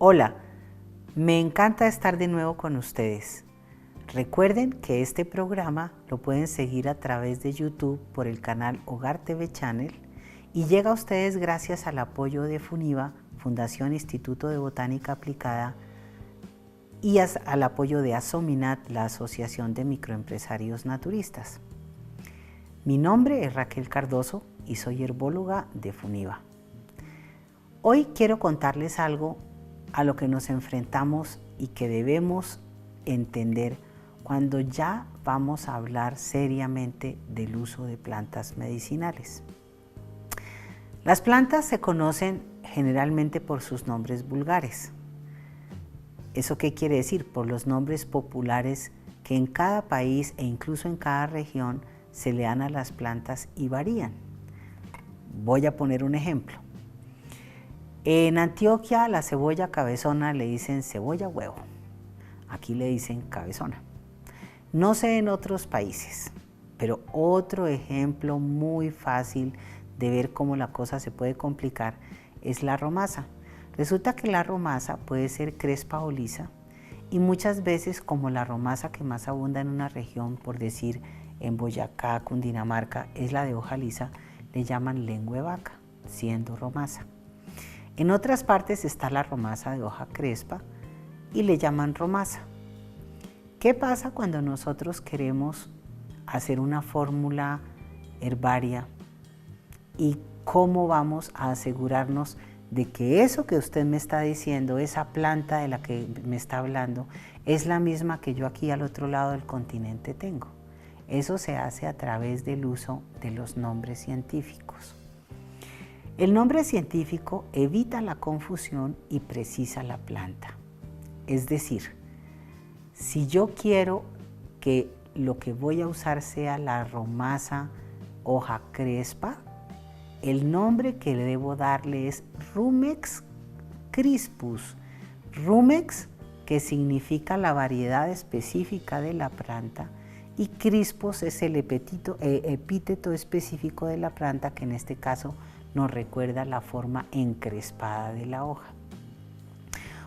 Hola, me encanta estar de nuevo con ustedes. Recuerden que este programa lo pueden seguir a través de YouTube por el canal Hogar TV Channel y llega a ustedes gracias al apoyo de FUNIVA, Fundación Instituto de Botánica Aplicada, y al apoyo de Asominat, la Asociación de Microempresarios Naturistas. Mi nombre es Raquel Cardoso y soy herbóloga de FUNIVA. Hoy quiero contarles algo a lo que nos enfrentamos y que debemos entender cuando ya vamos a hablar seriamente del uso de plantas medicinales. Las plantas se conocen generalmente por sus nombres vulgares. ¿Eso qué quiere decir? Por los nombres populares que en cada país e incluso en cada región se le dan a las plantas y varían. Voy a poner un ejemplo. En Antioquia la cebolla cabezona le dicen cebolla huevo, aquí le dicen cabezona. No sé en otros países, pero otro ejemplo muy fácil de ver cómo la cosa se puede complicar es la romasa. Resulta que la romasa puede ser crespa o lisa y muchas veces, como la romasa que más abunda en una región, por decir en Boyacá, Cundinamarca, es la de hoja lisa, le llaman lengua de vaca, siendo romasa. En otras partes está la romasa de hoja crespa y le llaman romasa. ¿Qué pasa cuando nosotros queremos hacer una fórmula herbaria y cómo vamos a asegurarnos de que eso que usted me está diciendo, esa planta de la que me está hablando, es la misma que yo aquí al otro lado del continente tengo? Eso se hace a través del uso de los nombres científicos. El nombre científico evita la confusión y precisa la planta. Es decir, si yo quiero que lo que voy a usar sea la romasa hoja crespa, el nombre que debo darle es Rumex crispus. Rumex, que significa la variedad específica de la planta, y crispus es el epíteto específico de la planta, que en este caso nos recuerda la forma encrespada de la hoja.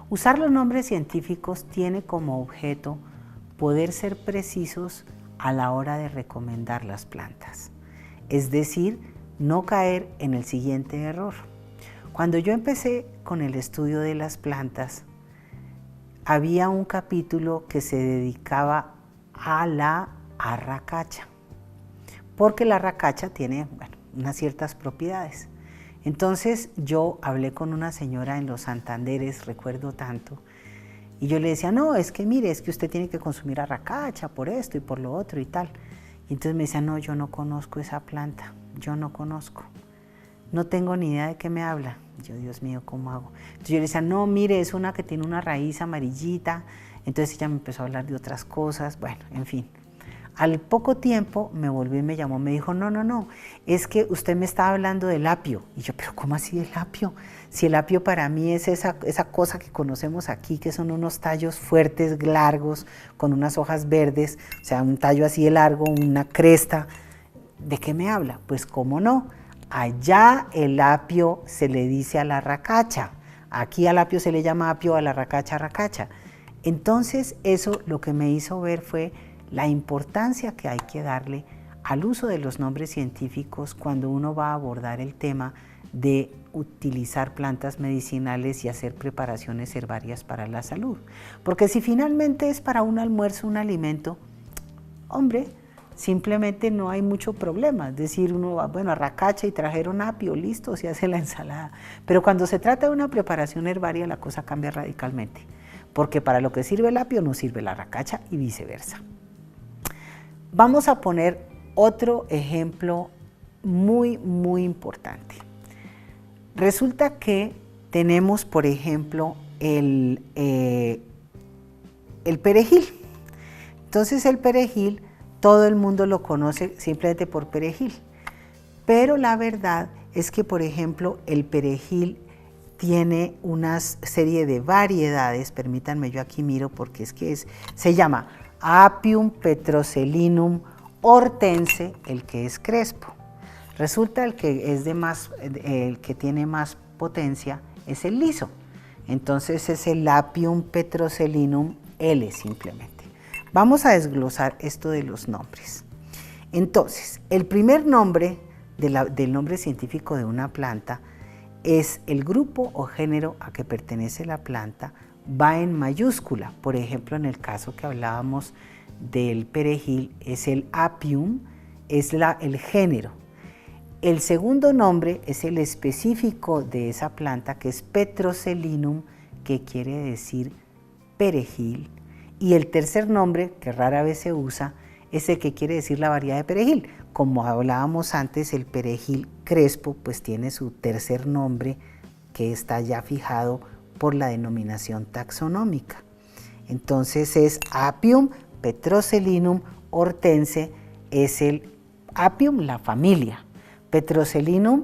Usar los nombres científicos tiene como objeto poder ser precisos a la hora de recomendar las plantas, es decir, no caer en el siguiente error. Cuando yo empecé con el estudio de las plantas, había un capítulo que se dedicaba a la arracacha, porque la arracacha tiene unas ciertas propiedades. Entonces yo hablé con una señora en los Santanderes, recuerdo tanto, y yo le decía, no, es que mire, es que usted tiene que consumir arracacha por esto y por lo otro y tal. Y entonces me decía, no, yo no conozco esa planta, yo no conozco, no tengo ni idea de qué me habla. Yo, Dios mío, ¿cómo hago? Entonces yo le decía, no, mire, es una que tiene una raíz amarillita. Entonces ella me empezó a hablar de otras cosas, bueno, en fin. Al poco tiempo me volvió y me llamó, me dijo, no, es que usted me estaba hablando del apio. Y yo, pero ¿cómo así del apio? Si el apio para mí es esa cosa que conocemos aquí, que son unos tallos fuertes, largos, con unas hojas verdes, o sea, un tallo así de largo, una cresta. ¿De qué me habla? Pues cómo no, allá el apio se le dice a la arracacha, aquí al apio se le llama apio, a la arracacha, arracacha. Entonces eso lo que me hizo ver fue la importancia que hay que darle al uso de los nombres científicos cuando uno va a abordar el tema de utilizar plantas medicinales y hacer preparaciones herbarias para la salud. Porque si finalmente es para un almuerzo, un alimento, hombre, simplemente no hay mucho problema. Es decir, uno va, bueno, arracacha y trajeron apio, listo, se hace la ensalada. Pero cuando se trata de una preparación herbaria, la cosa cambia radicalmente. Porque para lo que sirve el apio no sirve la arracacha y viceversa. Vamos a poner otro ejemplo muy importante. Resulta que tenemos, por ejemplo, el perejil. Entonces el perejil, todo el mundo lo conoce simplemente por perejil. Pero la verdad es que, por ejemplo, el perejil tiene una serie de variedades. Permítanme, yo aquí miro porque es que se llama Apium petroselinum hortense, el que es crespo. Resulta el que tiene más potencia es el liso. entonces es el Apium petroselinum L simplemente. Vamos a desglosar esto de los nombres. Entonces, el primer nombre del nombre científico de una planta es el grupo o género a que pertenece la planta, va en mayúscula. Por ejemplo, en el caso que hablábamos del perejil, es el Apium, es el género. El segundo nombre es el específico de esa planta, que es Petroselinum, que quiere decir perejil. Y el tercer nombre, que rara vez se usa, es el que quiere decir la variedad de perejil. Como hablábamos antes, el perejil crespo pues tiene su tercer nombre, que está ya fijado por la denominación taxonómica. Entonces es Apium petroselinum hortense, es el Apium, la familia, Petroselinum,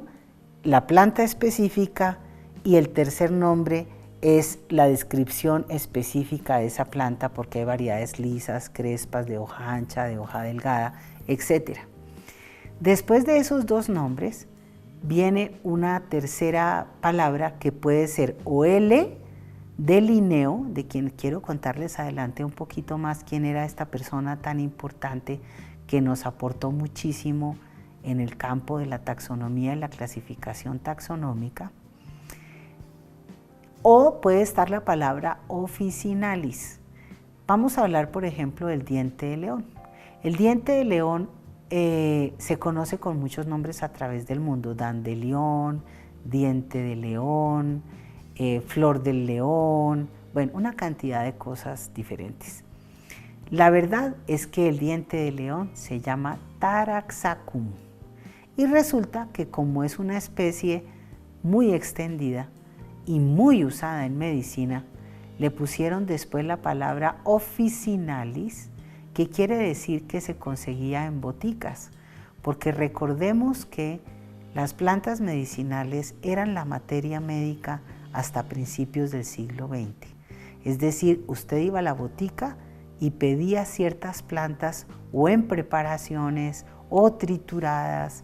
la planta específica, y el tercer nombre es la descripción específica de esa planta, porque hay variedades lisas, crespas, de hoja ancha, de hoja delgada, etc. Después de esos dos nombres viene una tercera palabra que puede ser o L de Linneo, de quien quiero contarles adelante un poquito más quién era esta persona tan importante que nos aportó muchísimo en el campo de la taxonomía y la clasificación taxonómica. O puede estar la palabra officinalis. Vamos a hablar, por ejemplo, del diente de león. El diente de león se conoce con muchos nombres a través del mundo: dandelión, diente de león, flor del león, bueno, una cantidad de cosas diferentes. La verdad es que el diente de león se llama Taraxacum, y resulta que como es una especie muy extendida y muy usada en medicina, le pusieron después la palabra officinalis, que quiere decir que se conseguía en boticas, porque recordemos que las plantas medicinales eran la materia médica hasta principios del siglo XX. Es decir, usted iba a la botica y pedía ciertas plantas o en preparaciones o trituradas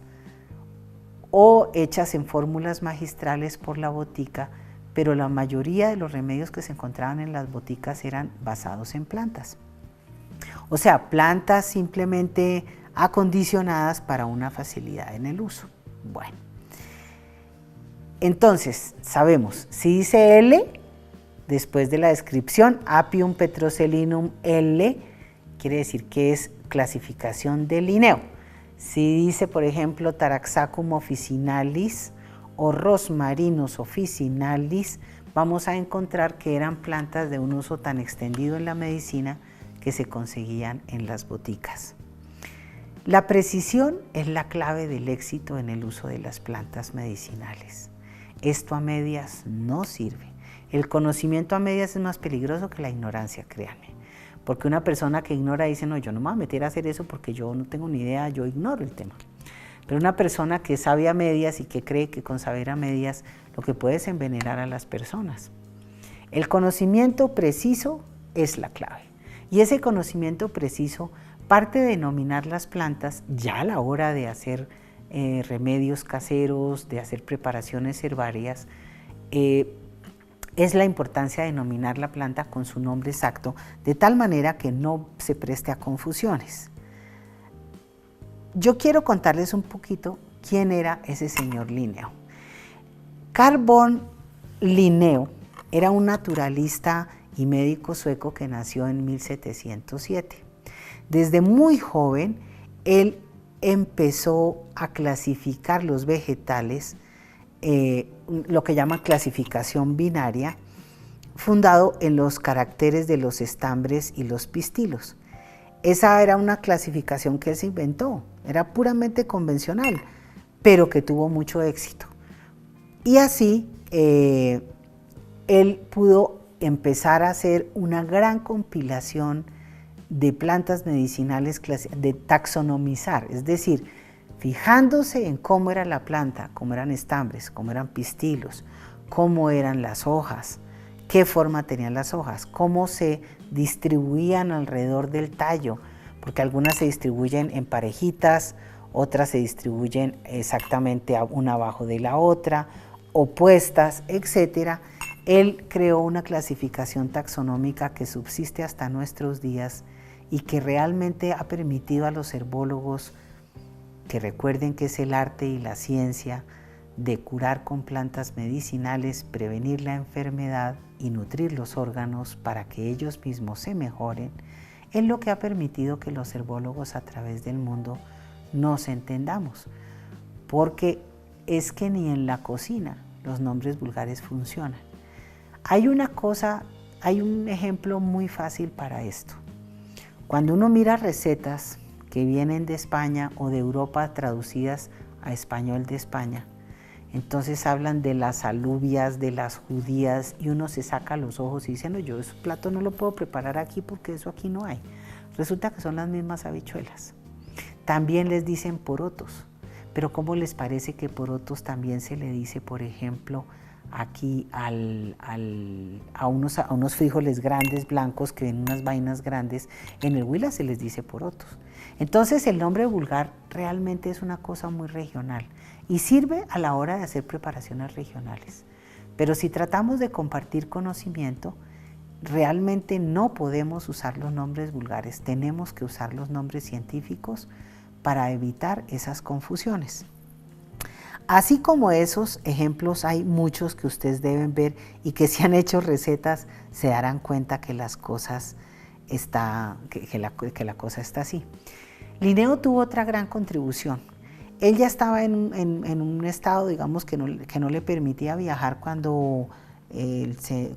o hechas en fórmulas magistrales por la botica, pero la mayoría de los remedios que se encontraban en las boticas eran basados en plantas. O sea, plantas simplemente acondicionadas para una facilidad en el uso. Bueno, entonces sabemos, si dice L, después de la descripción, Apium petroselinum L, quiere decir que es clasificación de Linneo. Si dice, por ejemplo, Taraxacum officinalis o Rosmarinus officinalis, vamos a encontrar que eran plantas de un uso tan extendido en la medicina que se conseguían en las boticas. La precisión es la clave del éxito en el uso de las plantas medicinales. Esto a medias no sirve. El conocimiento a medias es más peligroso que la ignorancia, créanme. Porque una persona que ignora dice, no, yo no me voy a meter a hacer eso porque yo no tengo ni idea, yo ignoro el tema. Pero una persona que sabe a medias y que cree que con saber a medias lo que puede es envenenar a las personas. El conocimiento preciso es la clave. Y ese conocimiento preciso parte de denominar las plantas ya a la hora de hacer remedios caseros, de hacer preparaciones herbarias. Es la importancia de denominar la planta con su nombre exacto, de tal manera que no se preste a confusiones. Yo quiero contarles un poquito quién era ese señor Linneo. Carl von Linneo era un naturalista y médico sueco que nació en 1707. Desde muy joven, él empezó a clasificar los vegetales, lo que llama clasificación binaria, fundado en los caracteres de los estambres y los pistilos. Esa era una clasificación que él se inventó, era puramente convencional, pero que tuvo mucho éxito. Y así él pudo empezar a hacer una gran compilación de plantas medicinales, de taxonomizar, es decir, fijándose en cómo era la planta, cómo eran estambres, cómo eran pistilos, cómo eran las hojas, qué forma tenían las hojas, cómo se distribuían alrededor del tallo, porque algunas se distribuyen en parejitas, otras se distribuyen exactamente una abajo de la otra, opuestas, etc. Él creó una clasificación taxonómica que subsiste hasta nuestros días y que realmente ha permitido a los herbólogos, que recuerden que es el arte y la ciencia de curar con plantas medicinales, prevenir la enfermedad y nutrir los órganos para que ellos mismos se mejoren, es lo que ha permitido que los herbólogos a través del mundo nos entendamos, porque es que ni en la cocina los nombres vulgares funcionan. Hay un ejemplo muy fácil para esto. Cuando uno mira recetas que vienen de España o de Europa traducidas a español de España, entonces hablan de las alubias, de las judías, y uno se saca los ojos y dice, no, yo ese plato no lo puedo preparar aquí porque eso aquí no hay. Resulta que son las mismas habichuelas. También les dicen porotos, pero ¿cómo les parece que porotos también se le dice, por ejemplo, aquí a unos frijoles grandes, blancos, que ven unas vainas grandes? En el Huila se les dice porotos. Entonces el nombre vulgar realmente es una cosa muy regional y sirve a la hora de hacer preparaciones regionales. Pero si tratamos de compartir conocimiento, realmente no podemos usar los nombres vulgares, tenemos que usar los nombres científicos para evitar esas confusiones. Así como esos ejemplos, hay muchos que ustedes deben ver y que si han hecho recetas se darán cuenta que las cosas que la cosa está así. Linneo tuvo otra gran contribución. Él ya estaba en un estado, digamos, que no le permitía viajar cuando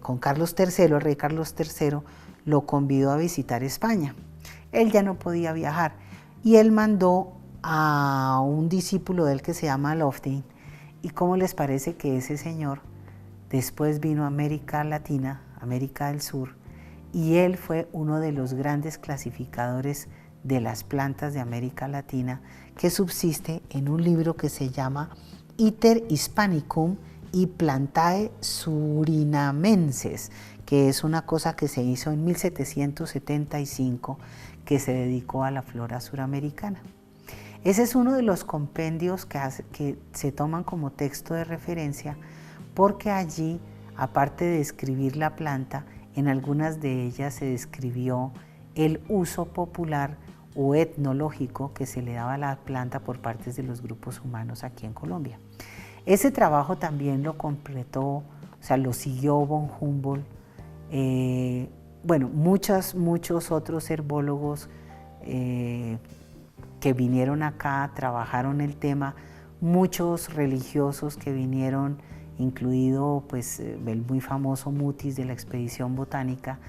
con Carlos III, el rey Carlos III, lo convidó a visitar España. Él ya no podía viajar y él mandó a un discípulo de él que se llama Loveday. ¿Y cómo les parece que ese señor después vino a América Latina, América del Sur, y él fue uno de los grandes clasificadores de las plantas de América Latina, que subsiste en un libro que se llama Iter Hispanicum y Plantae Surinamenses, que es una cosa que se hizo en 1775, que se dedicó a la flora suramericana. Ese es uno de los compendios que se toman como texto de referencia, porque allí, aparte de describir la planta, en algunas de ellas se describió el uso popular o etnológico que se le daba a la planta por parte de los grupos humanos aquí en Colombia. Ese trabajo también lo completó, o sea, lo siguió von Humboldt, bueno, muchos otros herbólogos que vinieron acá, trabajaron el tema, muchos religiosos que vinieron, incluido pues el muy famoso Mutis de la expedición botánica,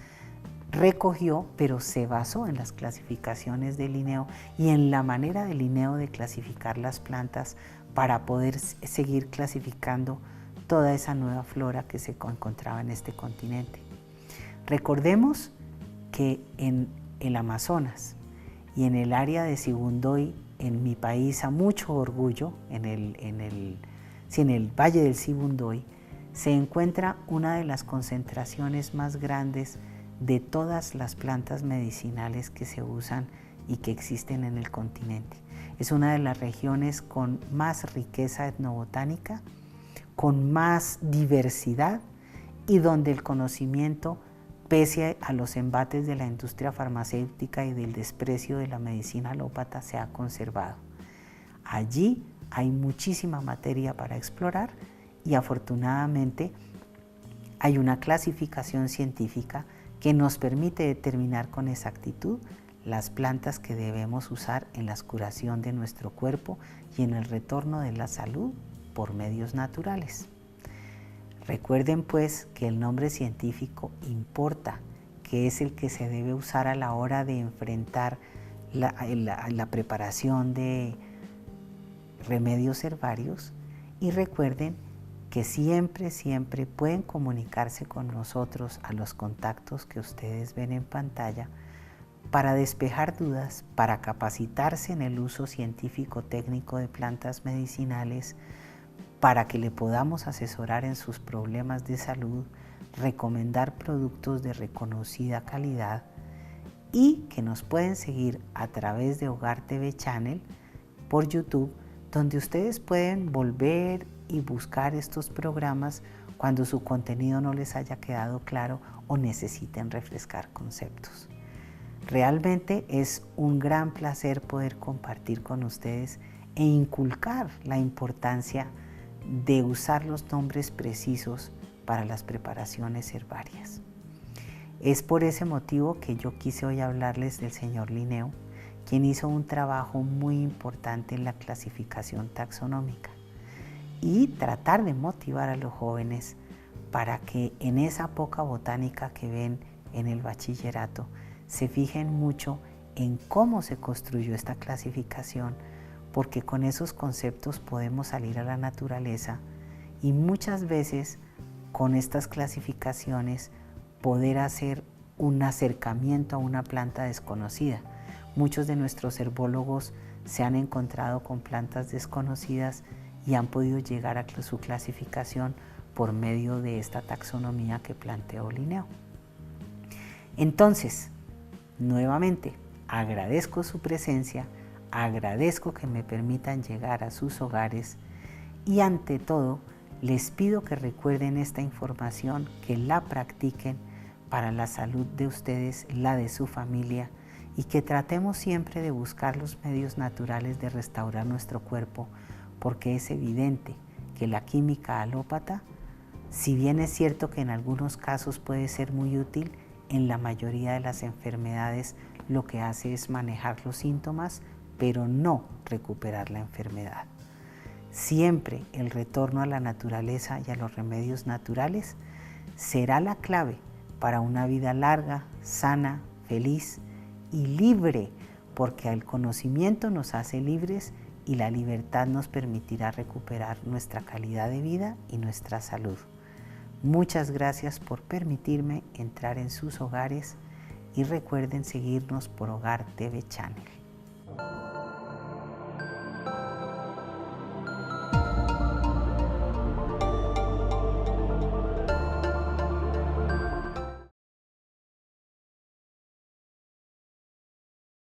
recogió, pero se basó en las clasificaciones de Linneo y en la manera de Linneo de clasificar las plantas para poder seguir clasificando toda esa nueva flora que se encontraba en este continente. Recordemos que en el Amazonas y en el área de Sibundoy, en mi país a mucho orgullo, en el Valle del Sibundoy, se encuentra una de las concentraciones más grandes de todas las plantas medicinales que se usan y que existen en el continente. Es una de las regiones con más riqueza etnobotánica, con más diversidad y donde el conocimiento, pese a los embates de la industria farmacéutica y del desprecio de la medicina alópata, se ha conservado. Allí hay muchísima materia para explorar y afortunadamente hay una clasificación científica que nos permite determinar con exactitud las plantas que debemos usar en la curación de nuestro cuerpo y en el retorno de la salud por medios naturales. Recuerden pues que el nombre científico importa, que es el que se debe usar a la hora de enfrentar la preparación de remedios herbarios, y recuerden que siempre pueden comunicarse con nosotros a los contactos que ustedes ven en pantalla para despejar dudas, para capacitarse en el uso científico técnico de plantas medicinales, para que le podamos asesorar en sus problemas de salud, recomendar productos de reconocida calidad, y que nos pueden seguir a través de Hogar TV Channel por YouTube, donde ustedes pueden volver y buscar estos programas cuando su contenido no les haya quedado claro o necesiten refrescar conceptos. Realmente es un gran placer poder compartir con ustedes e inculcar la importancia de usar los nombres precisos para las preparaciones herbarias. Es por ese motivo que yo quise hoy hablarles del señor Linneo, quien hizo un trabajo muy importante en la clasificación taxonómica, y tratar de motivar a los jóvenes para que en esa poca botánica que ven en el bachillerato se fijen mucho en cómo se construyó esta clasificación, porque con esos conceptos podemos salir a la naturaleza y muchas veces con estas clasificaciones poder hacer un acercamiento a una planta desconocida. Muchos de nuestros herbólogos se han encontrado con plantas desconocidas y han podido llegar a su clasificación por medio de esta taxonomía que planteó Linneo. Entonces, nuevamente, agradezco su presencia, agradezco que me permitan llegar a sus hogares y ante todo, les pido que recuerden esta información, que la practiquen para la salud de ustedes, la de su familia, y que tratemos siempre de buscar los medios naturales de restaurar nuestro cuerpo, porque es evidente que la química alópata, si bien es cierto que en algunos casos puede ser muy útil, en la mayoría de las enfermedades lo que hace es manejar los síntomas, pero no recuperar la enfermedad. Siempre el retorno a la naturaleza y a los remedios naturales será la clave para una vida larga, sana, feliz y libre, porque el conocimiento nos hace libres y la libertad nos permitirá recuperar nuestra calidad de vida y nuestra salud. Muchas gracias por permitirme entrar en sus hogares y recuerden seguirnos por Hogar TV Channel.